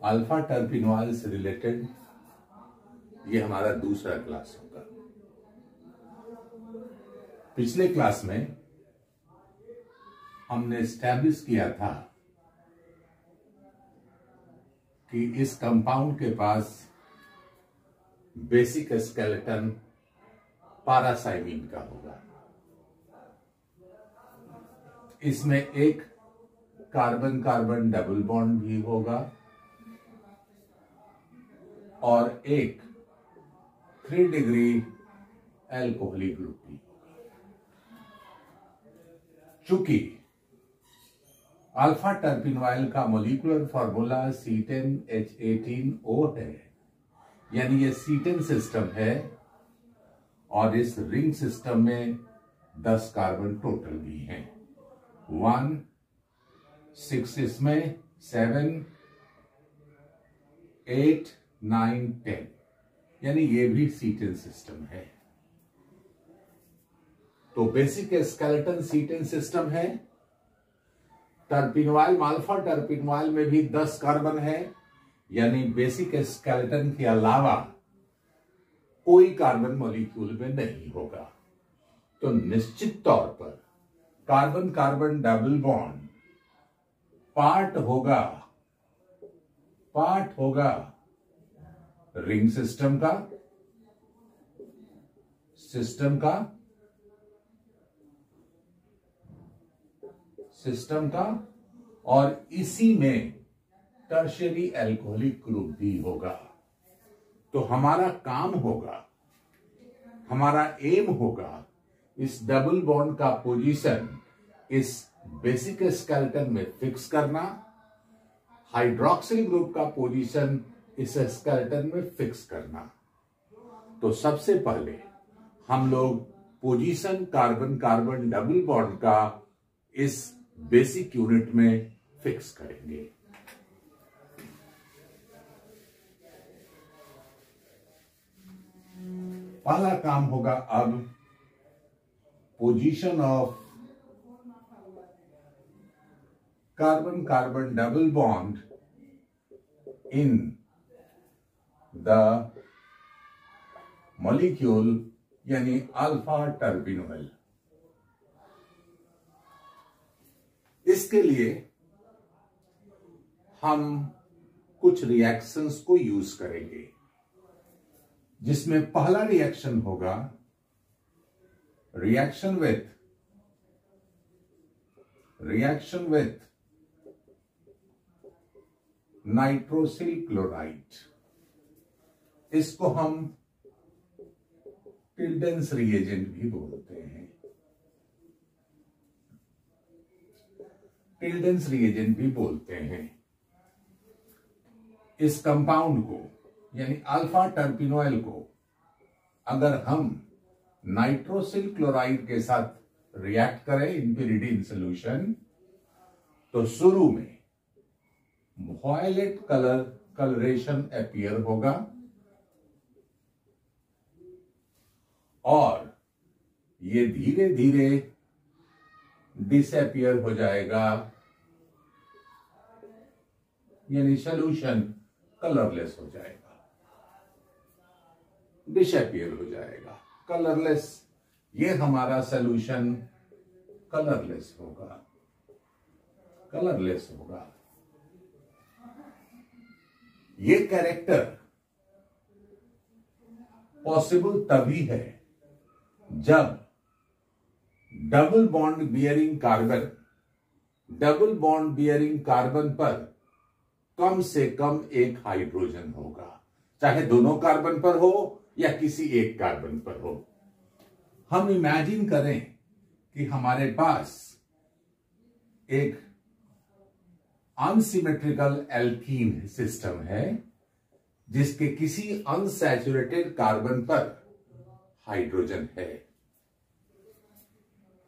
Alpha टर्पिनोल से related ये हमारा दूसरा क्लास होगा। पिछले क्लास में हमने एस्टैब्लिश किया था कि इस कंपाउंड के पास बेसिक स्केलेटन पैरासाइमिन का होगा। इसमें एक कार्बन कार्बन डबल बॉन्ड भी होगा और एक 3 डिग्री एल्कोहलिक ग्रुप भी होगा। चूंकि अल्फा टर्पिनोल का मॉलिक्यूलर फार्मूला C10H18O है, यानी ये C10 सिस्टम है और इस रिंग सिस्टम में 10 कार्बन टोटल भी हैं। 1 6 इसमें 7 8 9 10, यानी ये भी C10 सिस्टम है। तो बेसिक स्केलेटन C10 सिस्टम है। टर्पिनोल अल्फा टर्पिनोल में भी 10 कार्बन है, यानी बेसिक स्केलेटन के अलावा कोई कार्बन मॉलिक्यूल में नहीं होगा। तो निश्चित तौर पर carbon carbon double bond part होगा रिंग सिस्टम का और इसी में टर्शियरी एल्कोहलिक ग्रुप भी होगा। तो हमारा काम होगा, हमारा एम होगा इस डबल बॉन्ड का पोजीशन इस बेसिक स्केलेटन में फिक्स करना, हाइड्रोक्सिल ग्रुप का पोजीशन इस स्केलेटन में फिक्स करना। तो सबसे पहले हम लोग position carbon carbon double bond का इस बेसिक यूनिट में फिक्स करेंगे। पहला काम होगा अब position of carbon carbon double bond in the molecule यानी अल्फा टर्पिनोल। इसके लिए हम कुछ रिएक्शंस को यूज करेंगे, जिसमें पहला रिएक्शन होगा रिएक्शन विथ नाइट्रोसिल क्लोराइड। इसको हम टिल्डेंस रिएजेंट भी बोलते हैं। इस कंपाउंड को यानी अल्फा टर्पिनोल को अगर हम नाइट्रोसिल क्लोराइड के साथ रिएक्ट करें इन pyridine सॉल्यूशन, तो शुरू में वायलेट कलरेशन अपीयर होगा और ये धीरे धीरे डिसअपीयर हो जाएगा, यानी सॉल्यूशन कलरलेस हो जाएगा, डिसअपीयर हो जाएगा, कलरलेस। ये हमारा सॉल्यूशन कलरलेस होगा। ये कैरेक्टर पॉसिबल तभी है जब डबल बॉन्ड बियरिंग कार्बन पर कम से कम एक हाइड्रोजन होगा, चाहे दोनों कार्बन पर हो या किसी एक कार्बन पर हो। हम इमेजिन करें कि हमारे पास एक अनसिमेट्रिकल एल्कीन सिस्टम है जिसके किसी अनसैचुरेटेड कार्बन पर हाइड्रोजन है।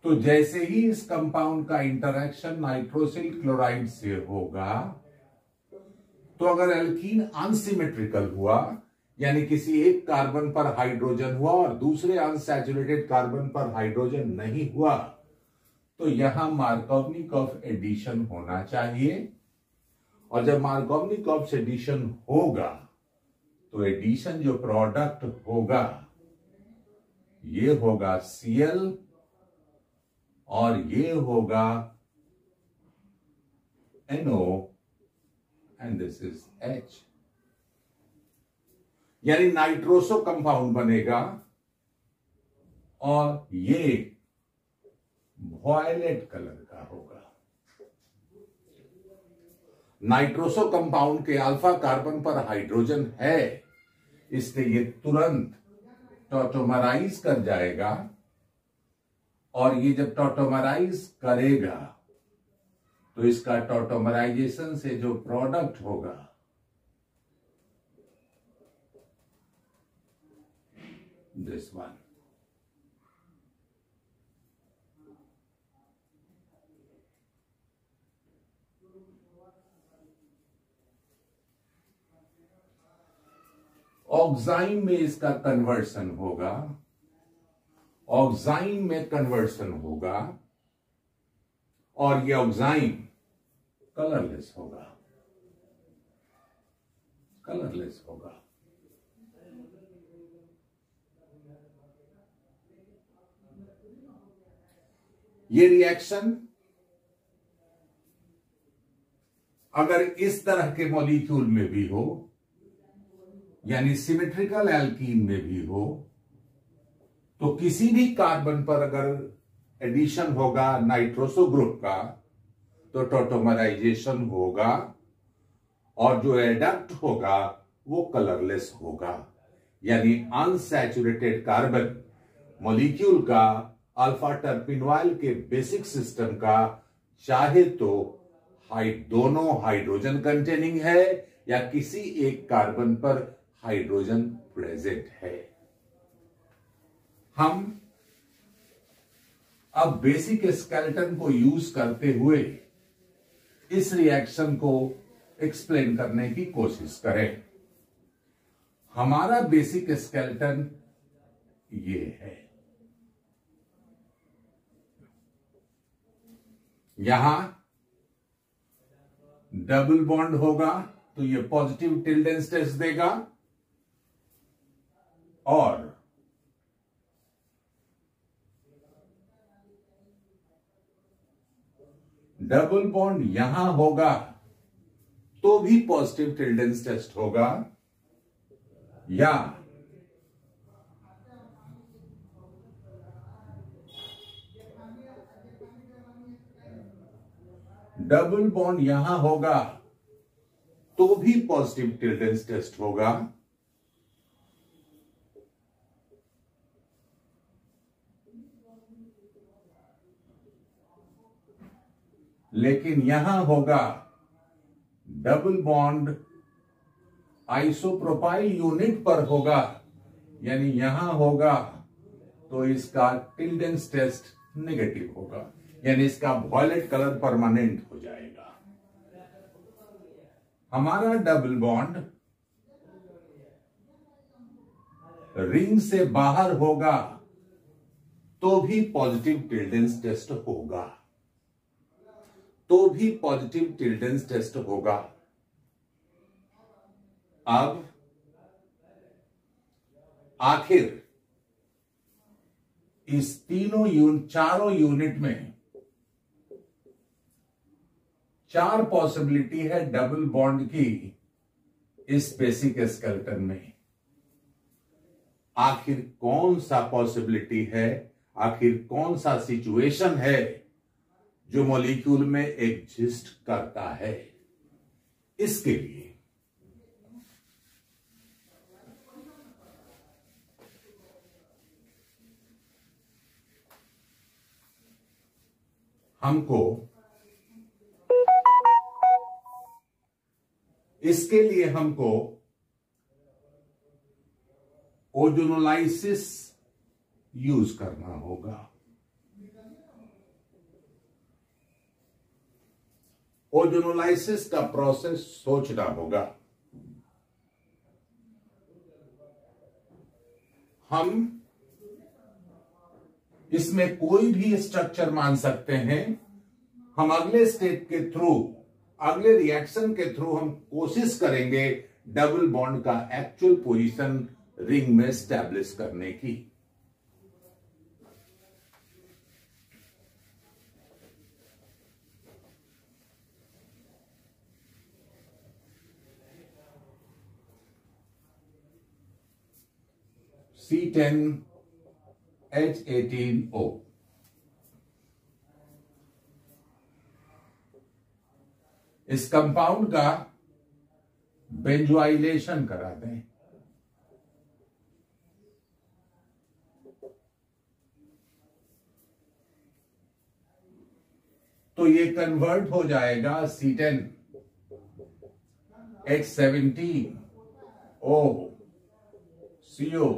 तो जैसे ही इस कंपाउंड का इंटरेक्शन नाइट्रोसिल क्लोराइड से होगा, तो अगर एल्कीन अनसिमेट्रिकल हुआ यानी किसी एक कार्बन पर हाइड्रोजन हुआ और दूसरे अनसैचुरेटेड कार्बन पर हाइड्रोजन नहीं हुआ, तो यहां मार्कोवनिकोव एडिशन होना चाहिए और जब मार्कोवनिक एडिशन होगा तो एडिशन जो प्रोडक्ट होगा ये होगा Cl और ये होगा NO and this is H, यानी नाइट्रोसो कंपाउंड बनेगा और ये वॉयलेट कलर का होगा। नाइट्रोसो कंपाउंड के अल्फा कार्बन पर हाइड्रोजन है, इसलिए ये तुरंत टॉटोमराइज कर जाएगा और ये जब टॉटोमराइज करेगा तो इसका टॉटोमराइजेशन से जो प्रोडक्ट होगा दिस वन, ऑक्साइन में इसका कन्वर्सन होगा, ऑक्साइन में कन्वर्सन होगा और ये ऑक्साइन कलरलेस होगा, कलरलेस होगा। ये रिएक्शन अगर इस तरह के मॉलिक्यूल में भी हो, यानी सिमेट्रिकल एल्कीन में भी हो, तो किसी भी कार्बन पर अगर एडिशन होगा नाइट्रोसो ग्रुप का तो टॉटोमराइजेशन होगा और जो एडक्ट होगा वो कलरलेस होगा, यानी अनसैचुरेटेड कार्बन मॉलिक्यूल का अल्फा टर्पिनवाइल के बेसिक सिस्टम का चाहे तो दोनों हाइड्रोजन कंटेनिंग है या किसी एक कार्बन पर हाइड्रोजन प्रेजेंट है। हम अब बेसिक स्केलेटन को यूज करते हुए इस रिएक्शन को एक्सप्लेन करने की कोशिश करें। हमारा बेसिक स्केलेटन ये है, यहां डबल बॉन्ड होगा तो ये पॉजिटिव टिल्डे स्ट्रेस देगा और डबल बॉन्ड यहां होगा तो भी पॉजिटिव टिल्डे स्ट्रेस होगा, या डबल बॉन्ड यहां होगा तो भी पॉजिटिव टिल्डे टेस्ट होगा, लेकिन यहां होगा डबल बॉन्ड आइसोप्रोपाइल यूनिट पर होगा, यानी यहां होगा तो इसका टिल्डेंस टेस्ट नेगेटिव होगा, यानी इसका वॉयलेट कलर परमानेंट हो जाएगा। हमारा डबल बॉन्ड रिंग से बाहर होगा तो भी पॉजिटिव टिल्डेंस टेस्ट होगा, तो भी पॉजिटिव टिल्डेंस टेस्ट होगा। अब आखिर इस चारों यूनिट में 4 पॉसिबिलिटी है डबल बॉन्ड की इस बेसिक स्केलेटन में। आखिर कौन सा पॉसिबिलिटी है, आखिर कौन सा सिचुएशन है जो मॉलिक्यूल में एग्जिस्ट करता है? इसके लिए हमको ओजोनोलाइसिस यूज करना होगा। ओजोनोलाइसिस का प्रोसेस सोचना होगा। हम इसमें कोई भी स्ट्रक्चर मान सकते हैं। हम अगले स्टेप के थ्रू अगले रिएक्शन के थ्रू हम कोशिश करेंगे डबल बॉन्ड का एक्चुअल पोजीशन रिंग में स्टैब्लिश करने की। C10H18O इस कंपाउंड का बेंजोइलेशन करा दें तो ये कन्वर्ट हो जाएगा C10H17O CO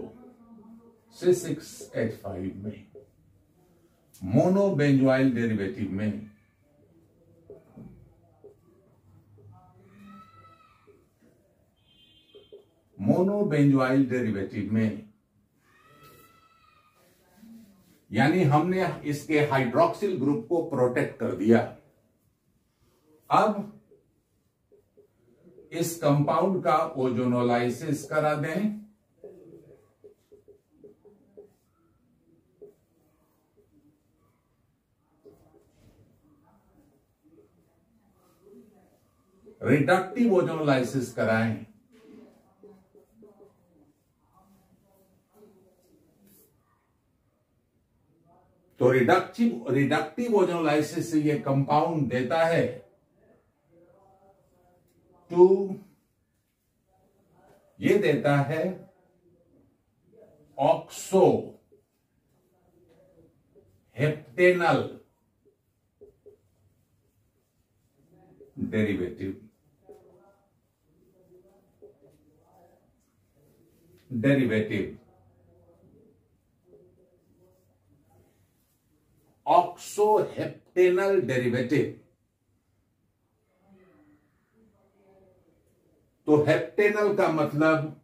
C6H5 में मोनोबेंजोइल डेरिवेटिव में यानी हमने इसके हाइड्रोक्सिल ग्रुप को प्रोटेक्ट कर दिया। अब इस कंपाउंड का ओजोनोलाइसिस करा दें रिडक्टिव ओजोनोलाइसिस कराएं तो रिडक्टिव ओजोनोलाइसिस से ये कंपाउंड देता है ये देता है ऑक्सो हेप्टेनल डेरिवेटिव ऑक्सोहेप्टेनल डेरिवेटिव। तो हेप्टेनल का मतलब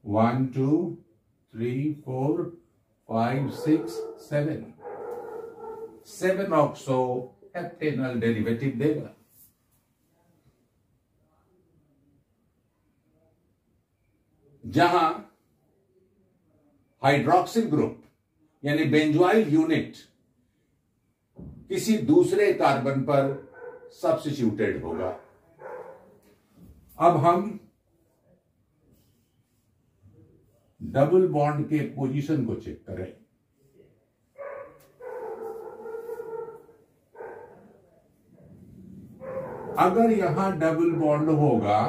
one two three four five six seven oxo heptanal derivative देगा। जहां हाइड्रोक्सिल ग्रुप यानी बेंजोइल यूनिट किसी दूसरे कार्बन पर सब्स्टिट्यूटेड होगा। अब हम डबल बॉन्ड के पोजीशन को चेक करें। अगर यहां डबल बॉन्ड होगा,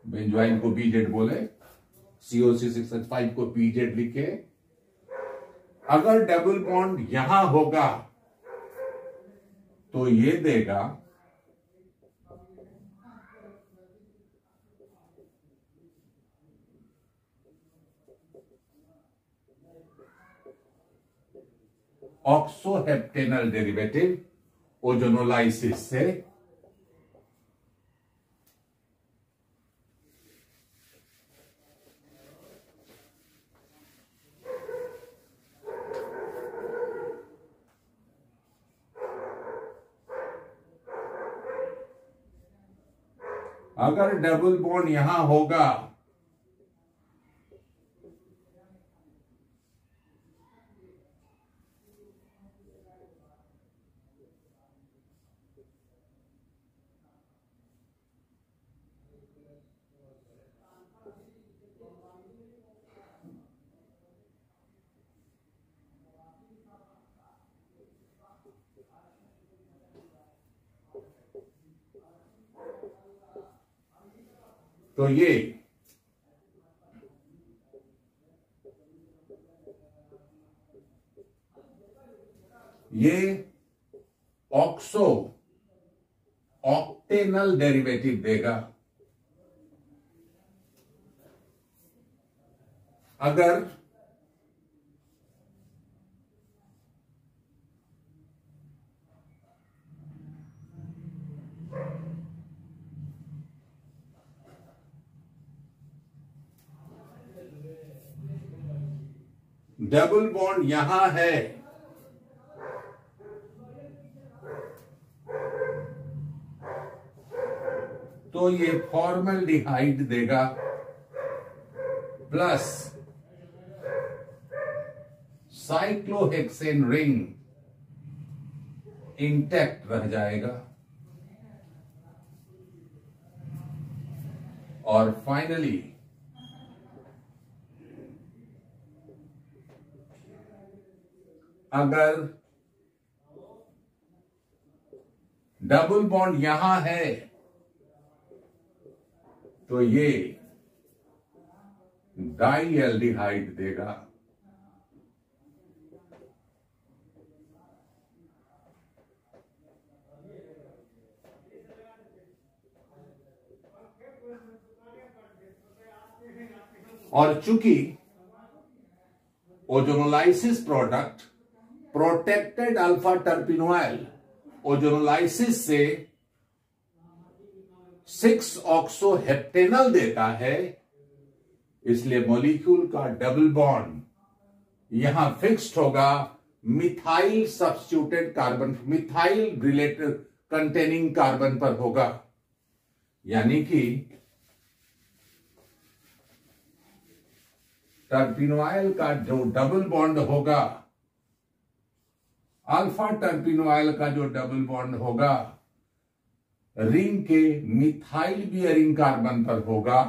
बेंजोइल को पीजेड बोले, COC6H5 को पीजेड लिखे। अगर डबल बॉन्ड यहां होगा तो ये देगा ऑक्सोहेप्टेनल डेरिवेटिव ओजोनोलाइसिस से अगर डबल बॉन्ड यहां होगा तो ये ये ऑक्सो ऑक्टेनल डेरिवेटिव देगा। अगर डबल बॉन्ड यहां है तो ये फॉर्मल्डिहाइड देगा प्लस साइक्लोहेक्सेन रिंग इंटैक्ट रह जाएगा और फाइनली अगर डबल बॉन्ड यहां है तो ये डाई एल्डिहाइड देगा। और चूंकि ozonolysis product protected alpha terpineol ozonolysis से 6 ऑक्सोहेप्टेनल देता है, इसलिए मॉलिक्यूल का डबल बॉन्ड यहां फिक्स्ड होगा methyl substituted carbon, methyl related containing carbon पर होगा। यानी कि टर्पिनोइल का जो डबल बॉन्ड होगा, अल्फा टर्पिनोइल का जो डबल बॉन्ड होगा रिंग के मिथाइल बियरिंग कार्बन पर होगा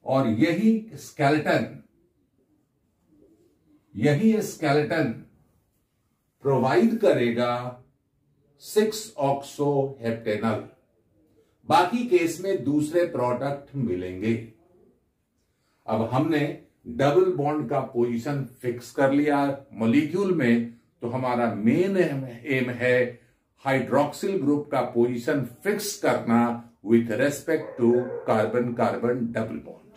और यही स्केलेटन प्रोवाइड करेगा 6 ऑक्सोहेप्टेनल। बाकी केस में दूसरे प्रोडक्ट मिलेंगे। अब हमने डबल बॉन्ड का पोजीशन फिक्स कर लिया मॉलिक्यूल में, तो हमारा मेन एम है हाइड्रोक्सिल ग्रुप का पोजीशन फिक्स करना with respect to carbon carbon double bond.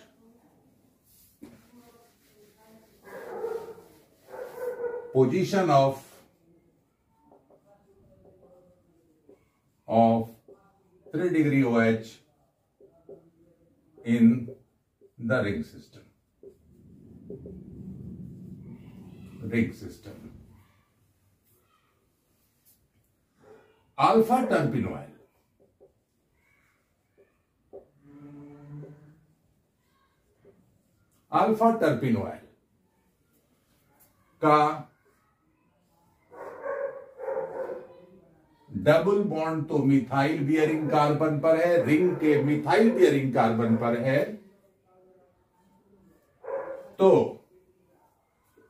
Position of 3 degree OH in the ring system. Alpha terpenoid का डबल बॉन्ड तो मिथाइल बियरिंग कार्बन पर है, रिंग के मिथाइल बियरिंग कार्बन पर है। तो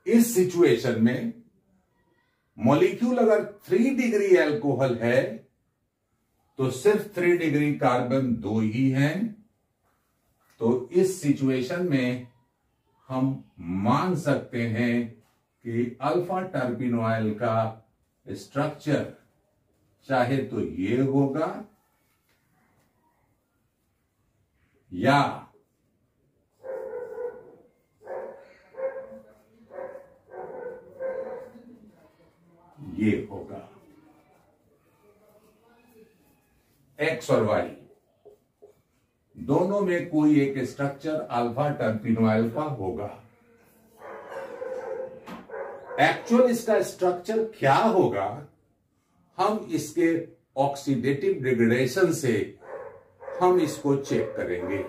इस सिचुएशन में मॉलिक्यूल अगर 3 डिग्री अल्कोहल है तो सिर्फ 3 डिग्री कार्बन 2 ही हैं। तो इस सिचुएशन में हम मान सकते हैं कि अल्फा टर्पिनोइल का स्ट्रक्चर चाहे तो ये होगा या ये होगा। एक्स और वाई दोनों में कोई एक स्ट्रक्चर अल्फा टर्पिनोइल का होगा। एक्चुअल इसका स्ट्रक्चर क्या होगा हम इसके ऑक्सीडेटिव डिग्रेडेशन से हम इसको चेक करेंगे।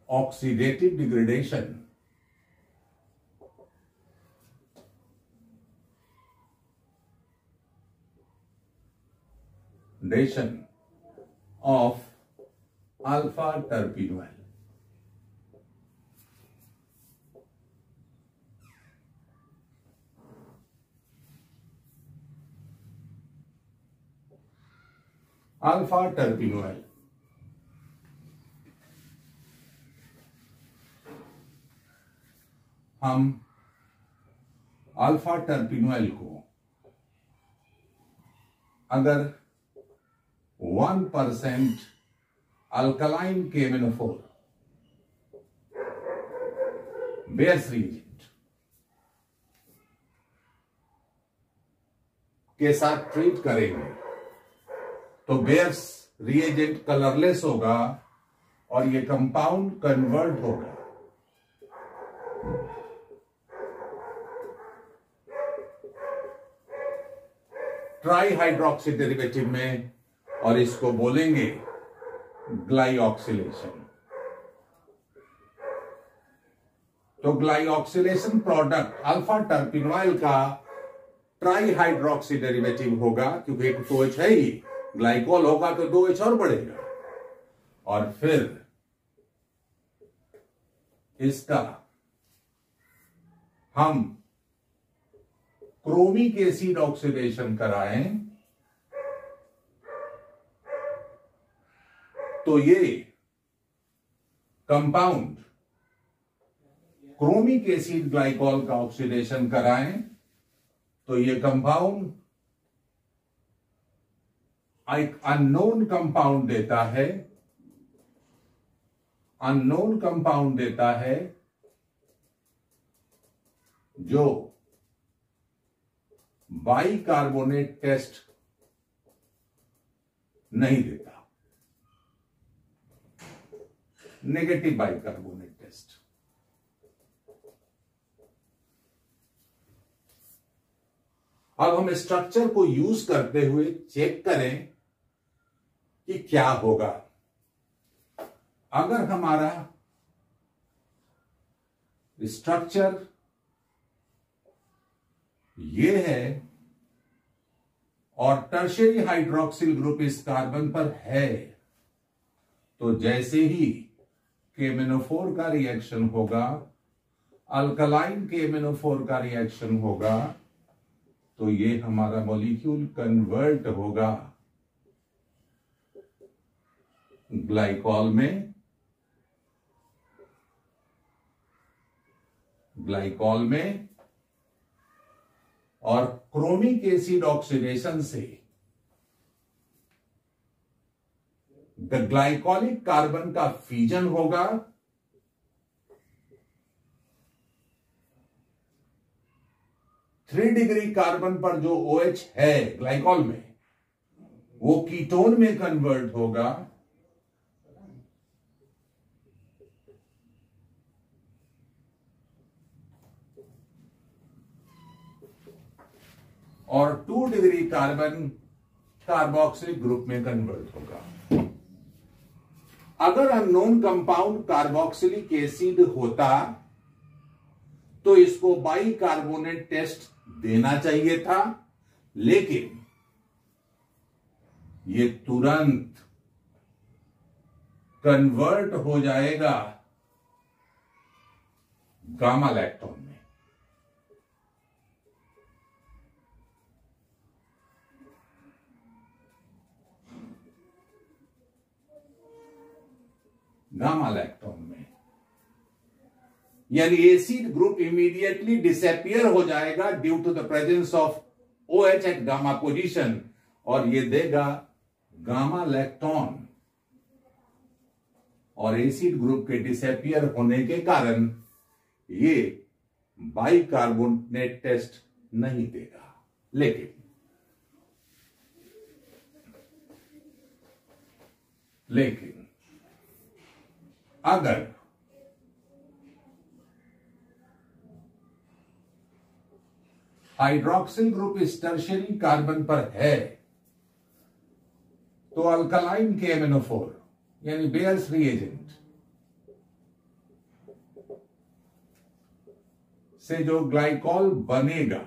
Oxidative degradation of alpha terpenoid. Alpha terpineol. हम अल्फा टर्पिनोइल को अगर 1% अल्कलाइन KMnO4 बेयर्स रिएजेंट के साथ ट्रीट करेंगे तो बेयर्स रिएजेंट कलरलेस होगा और ये कंपाउंड कन्वर्ट होगा ट्राई हाइड्रोक्सी डेरिवेटिव में और इसको बोलेंगे ग्लाइऑक्सिलेशन। तो ग्लाइऑक्सिलेशन प्रोडक्ट अल्फा टर्पिनोइल का ट्राई हाइड्रोक्सी डेरिवेटिव होगा, क्योंकि एक तो OH है ही, ग्लाइकोल होगा तो 2H और बढ़ेगा, और फिर इसका हम क्रोमिक एसिड ऑक्सीडेशन कराएं तो ये कंपाउंड क्रोमिक एसिड ग्लाइकॉल का ऑक्सीडेशन कराएं तो ये कंपाउंड एक अननोन कंपाउंड देता है, अननोन कंपाउंड देता है जो बाइकार्बोनेट टेस्ट नहीं देता, नेगेटिव बाइकार्बोनेट टेस्ट। अब हम स्ट्रक्चर को यूज करते हुए चेक करें कि क्या होगा अगर हमारा स्ट्रक्चर ये है और टर्शियरी हाइड्रोक्सिल ग्रुप इस कार्बन पर है, तो जैसे ही KMnO4 का रिएक्शन होगा, अल्कलाइन KMnO4 का रिएक्शन होगा, तो ये हमारा मॉलिक्यूल कन्वर्ट होगा ग्लाइकॉल में, और क्रोमिक एसिड ऑक्सीडेशन से ग्लाइकोलिक कार्बन का फ्यूजन होगा, थ्री डिग्री कार्बन पर जो OH है ग्लाइकॉल में वो कीटोन में कन्वर्ट होगा, और 2 डिग्री कार्बन कार्बोक्सिलिक ग्रुप में कन्वर्ट होगा। अगर अननोन कंपाउंड कार्बोक्सिलिक एसिड होता तो इसको बाइकार्बोनेट टेस्ट देना चाहिए था, लेकिन ये तुरंत कन्वर्ट हो जाएगा गामा लैक्टोन में। गामा लैक्टोन में यानी एसिड ग्रुप इमीडिएटली डिसअपियर हो जाएगा due to the presence of OH at gamma position, और ये देगा गामा लैक्टोन, और एसिड ग्रुप के डिसअपियर होने के कारण ये बाइकार्बोनेट टेस्ट नहीं देगा। लेकिन अगर हाइड्रोक्सिल ग्रुप इस टर्शियरी कार्बन पर है तो अल्कलाइन KMnO4 यानी बेयर्स रिएजेंट से जो ग्लाइकॉल बनेगा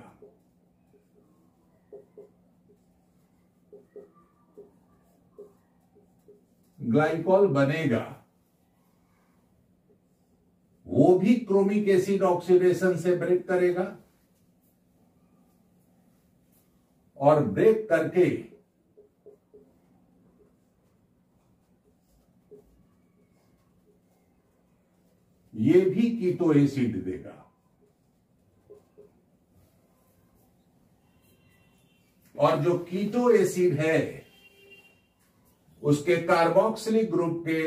वो भी क्रोमिक एसिड ऑक्सीडेशन से ब्रेक करेगा, और ब्रेक करके ये भी कीटो एसिड देगा। और जो कीटो एसिड है उसके कार्बोक्सिलिक ग्रुप के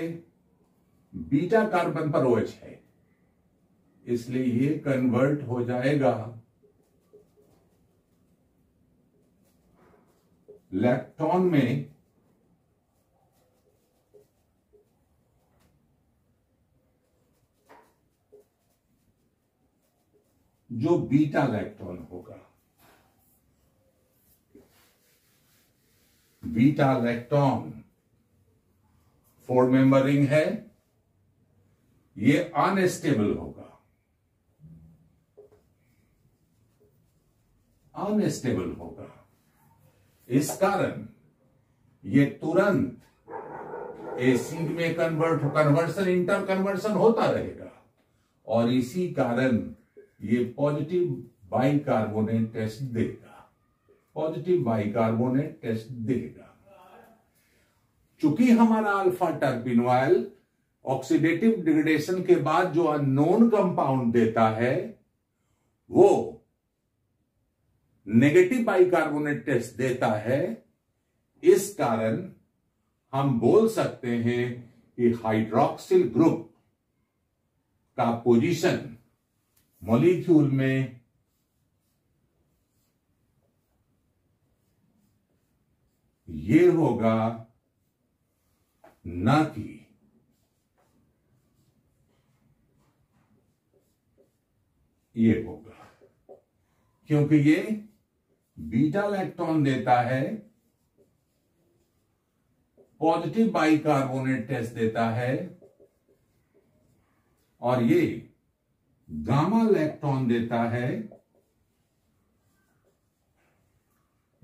बीटा कार्बन पर OH है, इसलिए ये कन्वर्ट हो जाएगा लैक्टोन में जो बीटा लैक्टोन होगा। बीटा लैक्टोन 4 मेंबर रिंग है, ये अनस्टेबल होगा, अनस्टेबल होगा। इस कारण ये तुरंत एसिड में कन्वर्सन इंटर कन्वर्सन होता रहेगा और इसी कारण ये पॉजिटिव बाइकार्बोनेट टेस्ट देगा, पॉजिटिव बाइकार्बोनेट टेस्ट देगा। चूंकि हमारा अल्फा टर्पिनोइल ऑक्सीडेटिव डिग्रेडेशन के बाद जो अननोन कंपाउंड देता है वो नेगेटिव बाइकार्बोनेट टेस्ट देता है, इस कारण हम बोल सकते हैं कि हाइड्रोक्सिल ग्रुप का पोजीशन मॉलिक्यूल में ये होगा, ना कि ये होगा, क्योंकि ये बीटा लैक्टोन देता है, पॉजिटिव बाइकार्बोनेट टेस्ट देता है, और ये गामा लैक्टोन देता है,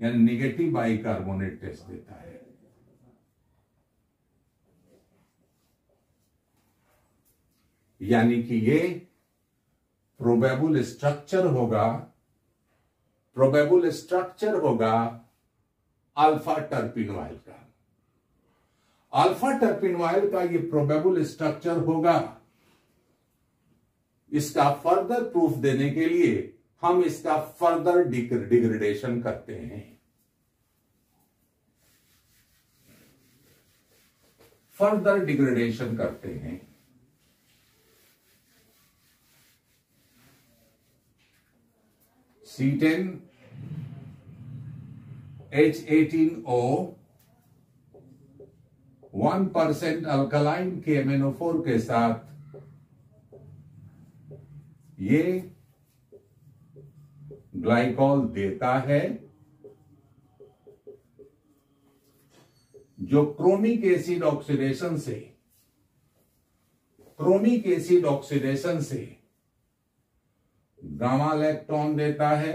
यानी निगेटिव बाइकार्बोनेट टेस्ट देता है। यानी कि ये प्रोबेबल स्ट्रक्चर होगा, प्रोबेबल स्ट्रक्चर होगा अल्फा टर्पिनोइल का। अल्फा टर्पिनोइल का ये प्रोबेबल स्ट्रक्चर होगा। इसका फर्दर प्रूफ देने के लिए हम इसका फर्दर डिग्रेडेशन करते हैं। फर्दर डिग्रेडेशन करते हैं। C10 H18O 1% अल्कलाइन KMnO4 के साथ ये ग्लाइकॉल देता है, जो क्रोमिक एसिड ऑक्सीडेशन से गामा लैक्टोन देता है।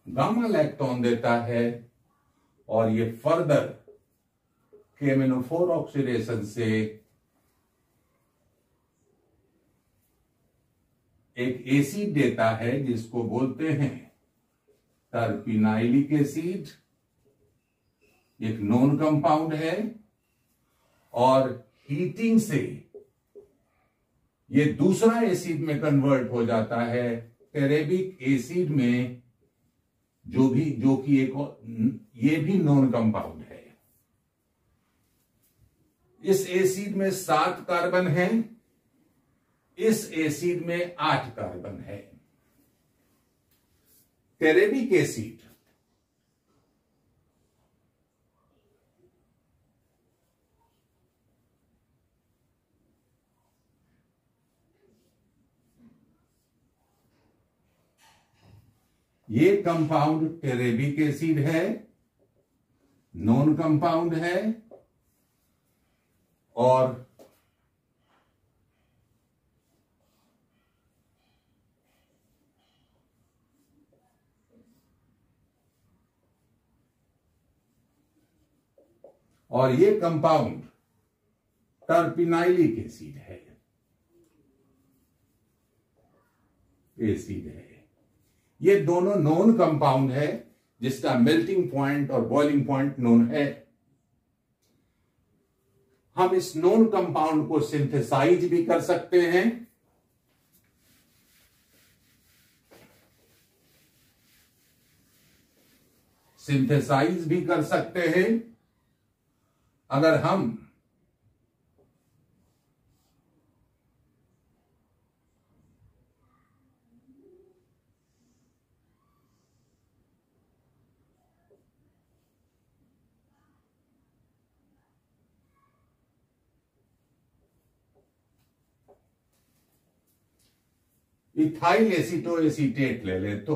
गामा लैक्टोन देता है और ये फर्दर KMnO4 ऑक्सीडेशन से एक एसिड देता है जिसको बोलते हैं टर्पिनाइलिक एसिड। एक नॉन कंपाउंड है और हीटिंग से ये दूसरा एसिड में कन्वर्ट हो जाता है, टेरेबिक एसिड में, जो कि ये भी नॉन कंपाउंड है। इस एसिड में 7 कार्बन है, इस एसिड में 8 कार्बन है। टेरेबिक एसिड ये कंपाउंड टेरेबिक एसिड है, नॉन कंपाउंड है, और ये कंपाउंड टर्पिनाइलिक एसिड है। ये दोनों नॉन कंपाउंड है जिसका मेल्टिंग पॉइंट और बॉइलिंग पॉइंट नोन है। हम इस नॉन कंपाउंड को सिंथेसाइज भी कर सकते हैं, सिंथेसाइज भी कर सकते हैं अगर हम इथाइल एसीटोएसीटेट ले ले तो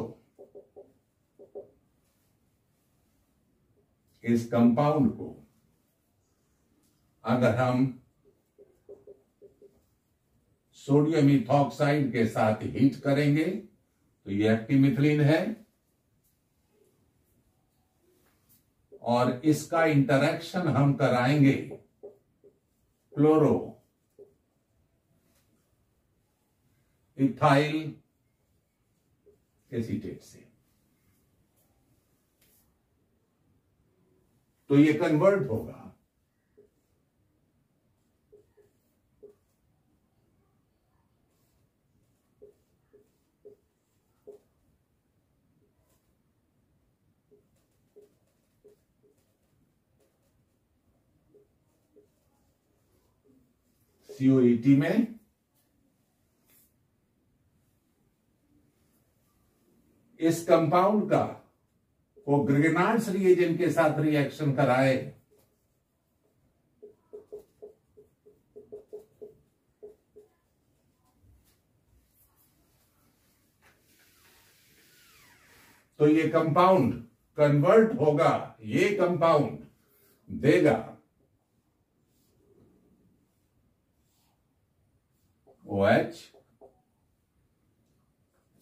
इस कंपाउंड को अगर हम सोडियम इथॉक्साइड के साथ हीट करेंगे तो ये एक्टिमिथिलीन है, और इसका इंटरेक्शन हम कराएंगे क्लोरो इथाइल एसीटेट से, तो ये कन्वर्ट होगा COET में, इस कंपाउंड का वो ग्रिगनार्ड्स रिएजेंट के साथ रिएक्शन कराए तो ये कंपाउंड कन्वर्ट होगा, ये कंपाउंड देगा OH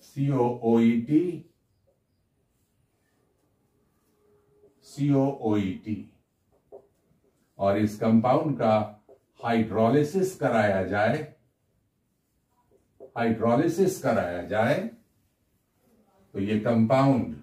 COOET COOET, और इस कंपाउंड का हाइड्रोलिसिस कराया जाए, हाइड्रोलिसिस कराया जाए तो ये कंपाउंड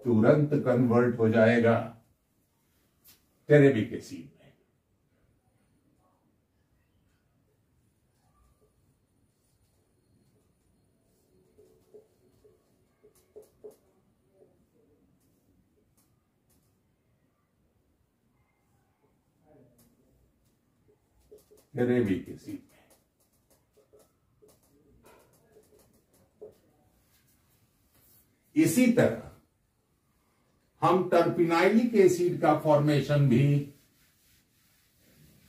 तुरंत कन्वर्ट हो जाएगा टेरेबिक एसिड में। टेरेबिक एसिड में इसी तरह हम टर्पिनाइलिक एसिड का फॉर्मेशन भी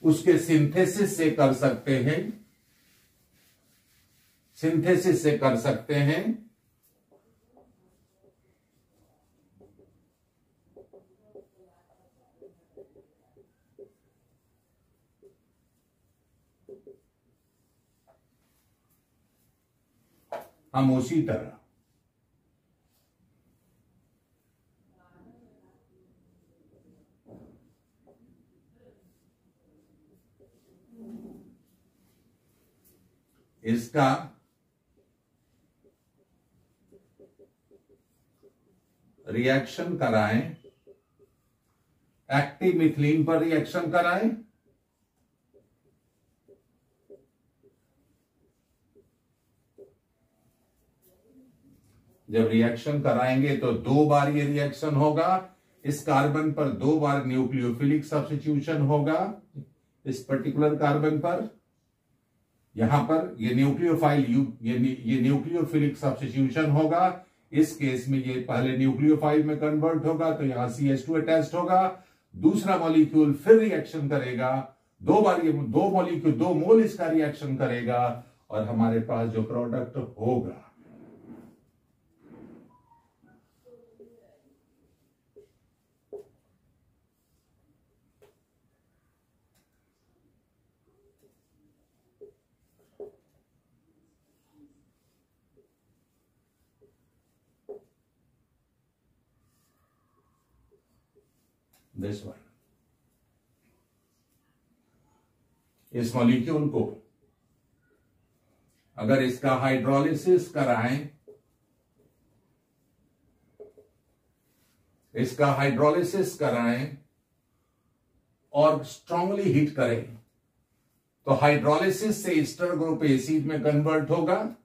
उसके सिंथेसिस से कर सकते हैं, सिंथेसिस से कर सकते हैं। हम उसी तरह इसका रिएक्शन कराएं, एक्टिव मिथिलीन पर रिएक्शन कराएं, जब रिएक्शन कराएंगे तो 2 बार ये रिएक्शन होगा, इस कार्बन पर 2 बार न्यूक्लियोफिलिक सब्स्टिट्यूशन होगा, इस पर्टिकुलर कार्बन पर, यहां पर ये न्यूक्लियोफाइल ये न्यूक्लियोफिलिक सब्स्टिट्यूशन होगा। इस केस में ये पहले न्यूक्लियोफाइल में कन्वर्ट होगा तो यहां CH2 अटैच्ड होगा, दूसरा मॉलिक्यूल फिर रिएक्शन करेगा, 2 बार ये 2 मॉलिक्यूल 2 मोल इसका रिएक्शन करेगा, और हमारे पास जो प्रोडक्ट होगा this one। इस मॉलिक्यूल को अगर इसका हाइड्रोलिसिस कराएं, इसका हाइड्रोलिसिस कराएं और स्ट्रांगली हीट करें, तो हाइड्रोलिसिस से ईस्टर ग्रुप एसिड में कन्वर्ट होगा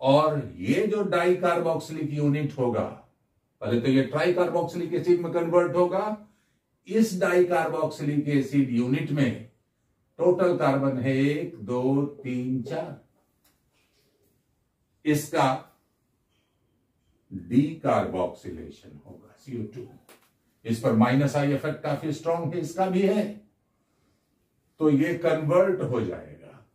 और ये जो डाई कार्बोक्सिलिक यूनिट होगा, पहले तो ये ट्राई कार्बोक्सिलिक एसिड में कन्वर्ट होगा। इस डाई कार्बोक्सिलिक एसिड यूनिट में टोटल कार्बन है 1 2 3 4। इसका डी कार्बोक्सिलेशन होगा CO2। इस पर माइनस आई इफेक्ट काफी स्ट्रांग है, इसका भी है, तो ये कन्वर्ट हो जाएगा,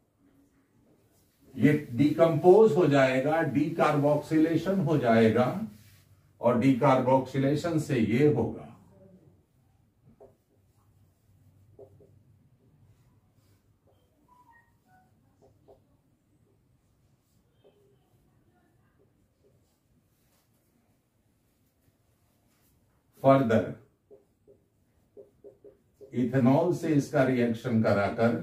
ये डिकम्पोज हो जाएगा, डी कार्बोक्सिलेशन हो जाएगा और डी कार्बोक्सिलेशन से ये होगा फर्दर इथेनॉल से इसका रिएक्शन कराकर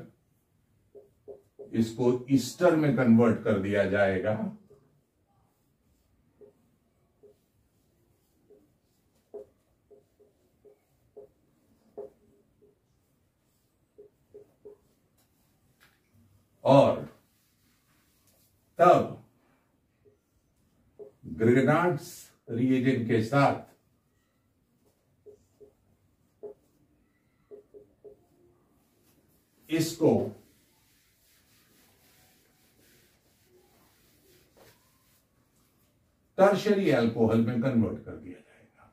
इसको ईस्टर में कन्वर्ट कर दिया जाएगा और तब ग्रिगनार्ड्स रिएजेंट के साथ इसको टर्शियरी अल्कोहल में कन्वर्ट कर दिया जाएगा।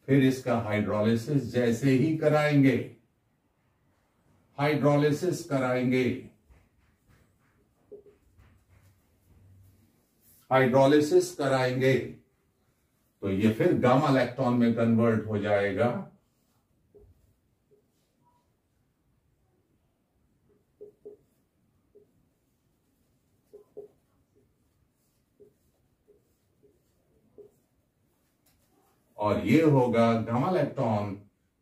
फिर इसका हाइड्रोलिसिस जैसे ही कराएंगे, हाइड्रोलिसिस कराएंगे, हाइड्रोलिसिस कराएंगे तो ये फिर गामा लैक्टोन में कन्वर्ट हो जाएगा और ये होगा गामा लैक्टोन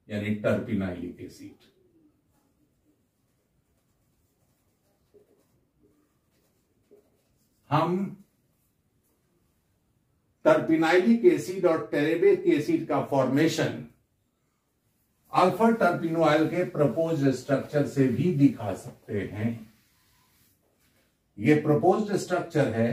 यानी टर्पिनाइलिक एसिड। हम टर्पिनाइलिक एसिड और टेरेबिक एसिड का फॉर्मेशन अल्फा टर्पिनोइल के प्रपोज्ड स्ट्रक्चर से भी दिखा सकते हैं। यह प्रपोज्ड स्ट्रक्चर है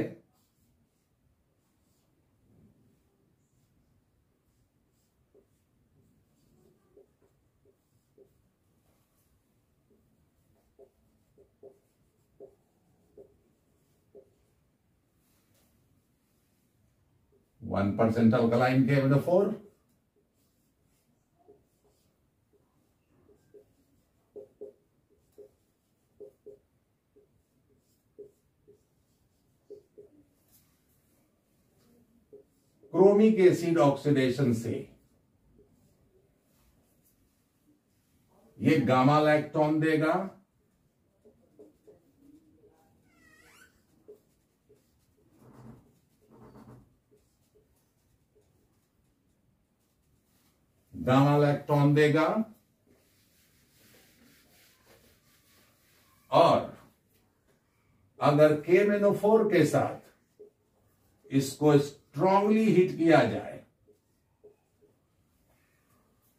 (1% alkaline KMnO4) chromic acid oxidation से ये गामा लैक्टोन देगा गामा लैक्टोन देगा और अगर KMnO4 के साथ इसको स्ट्रांगली हिट किया जाए,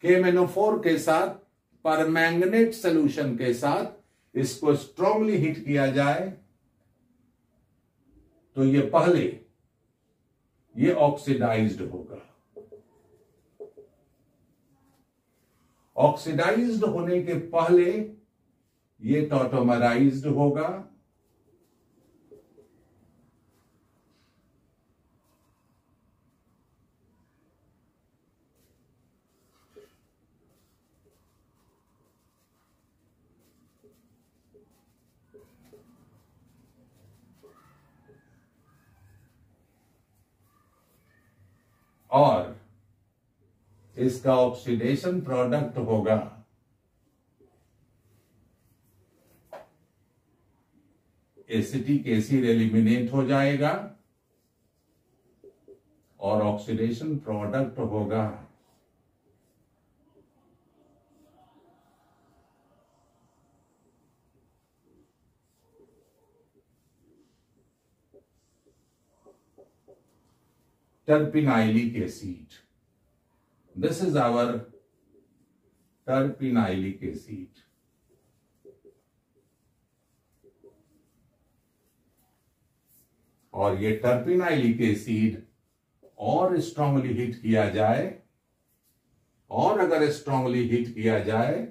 KMnO4 के साथ परमैंगनेट सॉल्यूशन के साथ इसको स्ट्रांगली हिट किया जाए तो ये पहले ये ऑक्सीडाइज्ड होगा। ऑक्सीडाइज्ड होने के पहले ये टॉटोमराइज्ड होगा और इसका ऑक्सीडेशन प्रोडक्ट होगा एसिटिक एसिड एलिमिनेट हो जाएगा और ऑक्सीडेशन प्रोडक्ट होगा terpinolic acid. This is our terpinolic acid. और ये टर्पिनाइलिक एसिड और स्ट्रांगली हीट किया जाए, और अगर स्ट्रांगली हीट किया जाए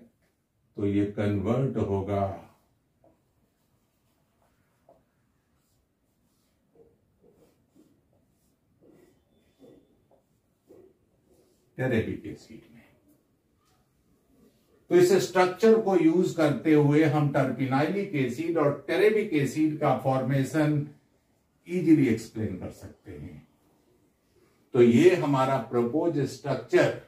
तो ये कन्वर्ट होगा टेरेबिक एसिड में। तो इस स्ट्रक्चर को यूज करते हुए हम टर्पिनाइलिक एसिड और टेरेबिक एसिड का फॉर्मेशन इजीली एक्सप्लेन कर सकते हैं। तो ये हमारा प्रपोज स्ट्रक्चर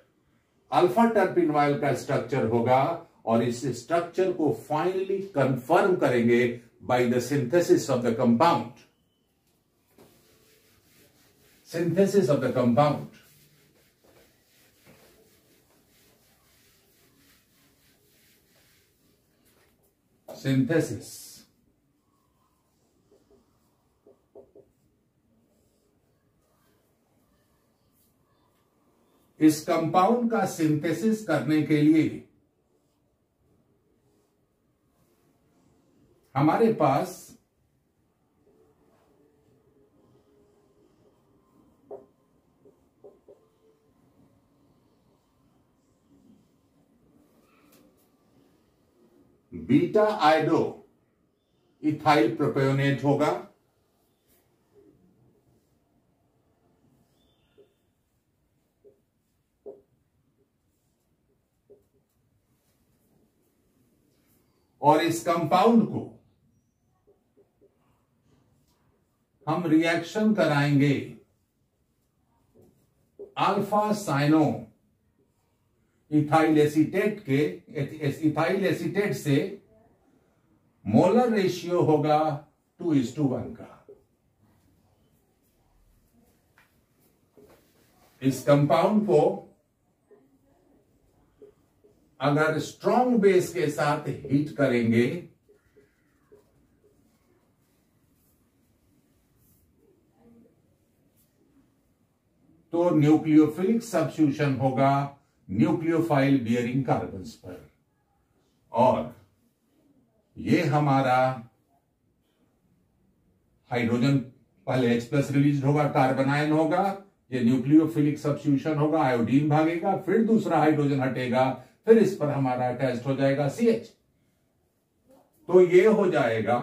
अल्फा टर्पिनवाइल का स्ट्रक्चर होगा, और इस स्ट्रक्चर को फाइनली कंफर्म करेंगे by the synthesis of the compound. Synthesis of the compound, synthesis इस कंपाउंड का सिंथेसिस करने के लिए हमारे पास बीटा आयोडो इथाइल प्रोपेयोनेट होगा, और इस कंपाउंड को हम रिएक्शन कराएंगे अल्फा साइनो इथाइल एसीटेट के इथाइल एसीटेट से मोलर रेशियो होगा 2:1 का। इस कंपाउंड को अगर स्ट्रॉन्ग बेस के साथ हीट करेंगे तो न्यूक्लियोफिलिक सब्स्टिट्यूशन होगा न्यूक्लियोफाइल बियरिंग कार्बन्स पर, और ये हमारा हाइड्रोजन पहले H+ रिलीज होगा, कार्बन आयन होगा, ये न्यूक्लियोफिलिक सब्स्टिट्यूशन होगा, आयोडीन भागेगा, फिर दूसरा हाइड्रोजन हटेगा, फिर इस पर हमारा अटैच्ड हो जाएगा CH। तो ये हो जाएगा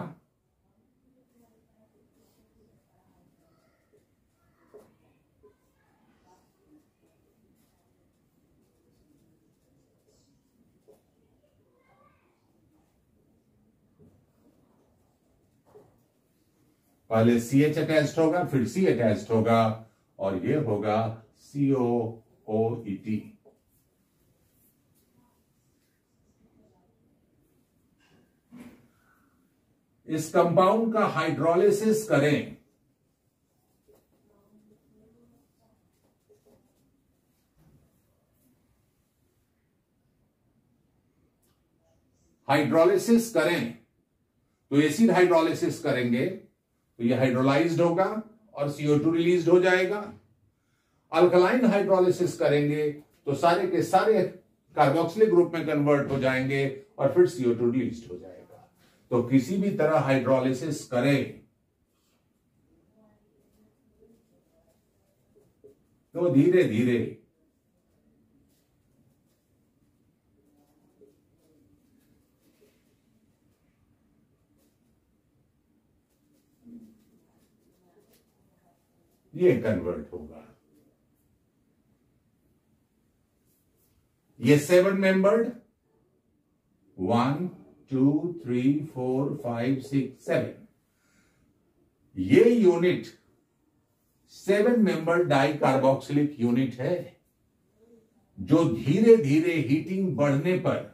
पहले CH अटैच्ड होगा, फिर C अटैच्ड होगा, और ये होगा COOET। इस कंपाउंड का हाइड्रोलिसिस करें तो एसिड हाइड्रोलिसिस करेंगे तो ये हाइड्रोलाइज्ड होगा और CO2 रिलीज हो जाएगा। अल्कलाइन हाइड्रोलिसिस करेंगे तो सारे के सारे कार्बोक्सिलिक ग्रुप में कन्वर्ट हो जाएंगे और फिर CO2 रिलीज हो जाएगा। तो किसी भी तरह हाइड्रोलिसिस करें तो धीरे धीरे ये कन्वर्ट होगा। ये 7 मेंबर्ड 1 2 3 4 5 6 7 ये unit 7 member di carboxylic unit है। जो धीरे धीरे हीटिंग बढ़ने पर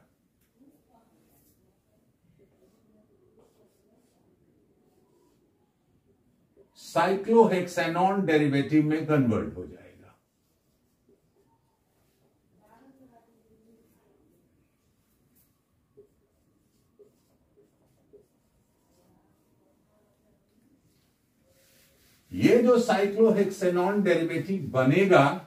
साइक्लोहेक्सेनॉन डेरिवेटिव में कन्वर्ट हो जाएगा। ये जो साइक्लोहेक्सेनॉन डेरिवेटिव बनेगा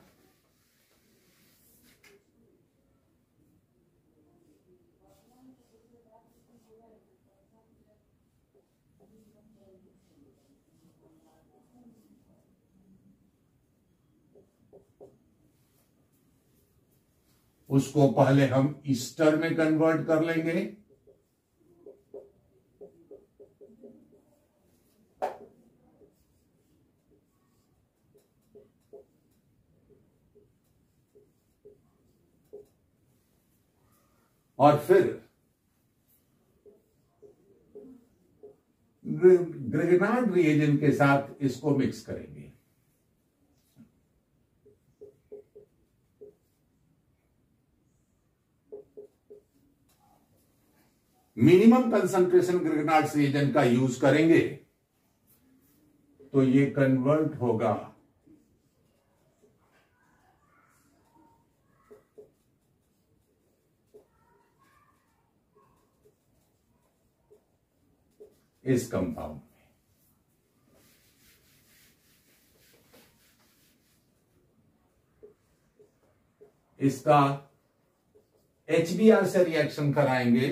उसको पहले हम ईस्टर में कन्वर्ट कर लेंगे। और फिर ग्रिग्नार्ड रिएजेंट के साथ इसको मिक्स करेंगे। मिनिमम कंसंट्रेशन ग्रिग्नार्ड रिएजेंट का यूज करेंगे तो ये कन्वर्ट होगा इस कंपाउंड में। इसका HBr से रिएक्शन कराएंगे,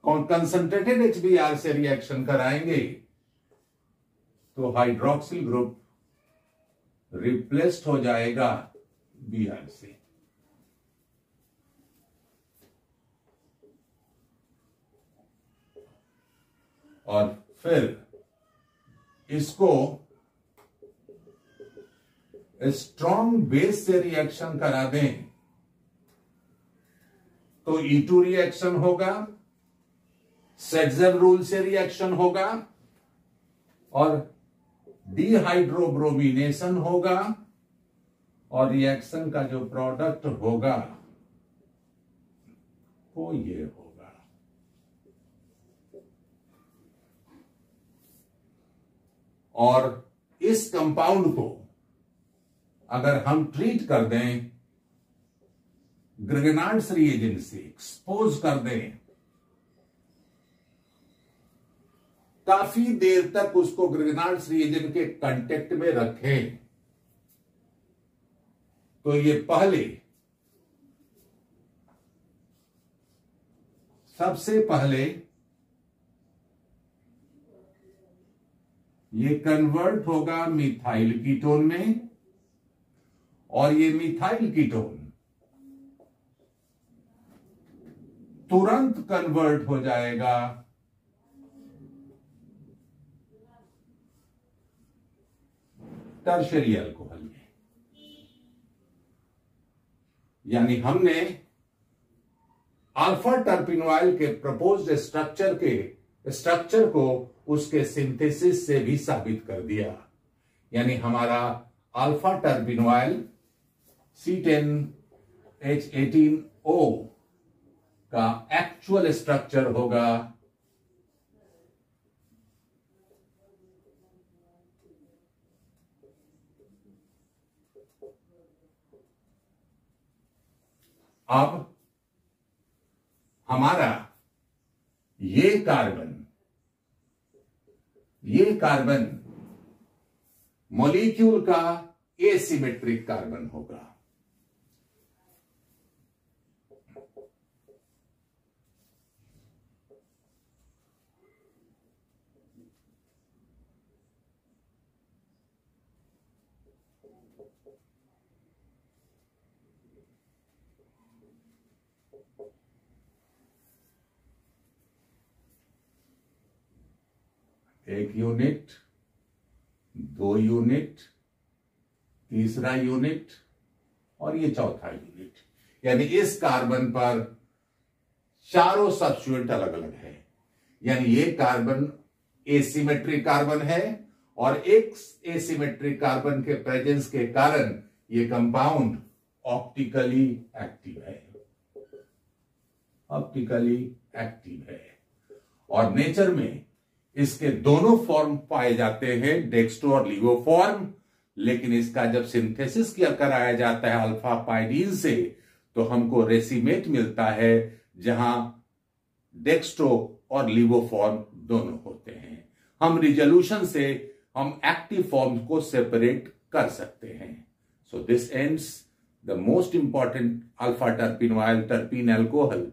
कंसंट्रेटेड HBr से रिएक्शन कराएंगे तो हाइड्रोक्सिल ग्रुप रिप्लेस्ड हो जाएगा Br से। और फिर इसको स्ट्रॉन्ग बेस से रिएक्शन करा दें तो E2 रिएक्शन होगा, सेट्जर रूल से रिएक्शन होगा और डिहाइड्रोब्रोमिनेशन होगा और रिएक्शन का जो प्रोडक्ट होगा वो ये होगा। और इस कंपाउंड को अगर हम ट्रीट कर दें, ग्रिग्नार्ड्स रिएजेंट से एक्सपोज कर दें, काफी देर तक उसको ग्रिग्नार्ड्स रिएजेंट के कांटेक्ट में रखें तो ये पहले सबसे पहले ये कन्वर्ट होगा मिथाइल कीटोन में और ये मिथाइल कीटोन तुरंत कन्वर्ट हो जाएगा टर्शियरी अल्कोहल में। यानी हमने अल्फा टर्पिनोइल के प्रपोज्ड स्ट्रक्चर को उसके सिंथेसिस से भी साबित कर दिया। यानी हमारा अल्फा टर्पिनोइल C10H18O का एक्चुअल स्ट्रक्चर होगा अब हमारा ये कार्बन मॉलिक्यूल का एसिमेट्रिक कार्बन होगा। एक यूनिट, 2 यूनिट, तीसरा यूनिट और ये चौथा यूनिट। यानी इस कार्बन पर चारों सब्स्टिट्यूएंट अलग अलग है। यानी ये कार्बन एसिमेट्रिक कार्बन है और एक एसिमेट्रिक कार्बन के प्रेजेंस के कारण ये कंपाउंड ऑप्टिकली एक्टिव है, ऑप्टिकली एक्टिव है। और नेचर में इसके दोनों फॉर्म पाए जाते हैं, डेक्स्ट्रो और लीवो फॉर्म। लेकिन इसका जब सिंथेसिस किया कराया जाता है अल्फा पाइडीन से, तो हमको रेसिमेट मिलता है जहां डेक्स्ट्रो और लीवो फॉर्म दोनों होते हैं। हम रिजोल्यूशन से हम एक्टिव फॉर्म को सेपरेट कर सकते हैं। So this ends the most important alpha terpineol terpene alcohol.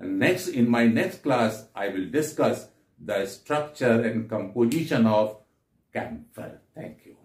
In my next class, I will discuss the structure and composition of camphor. Thank you.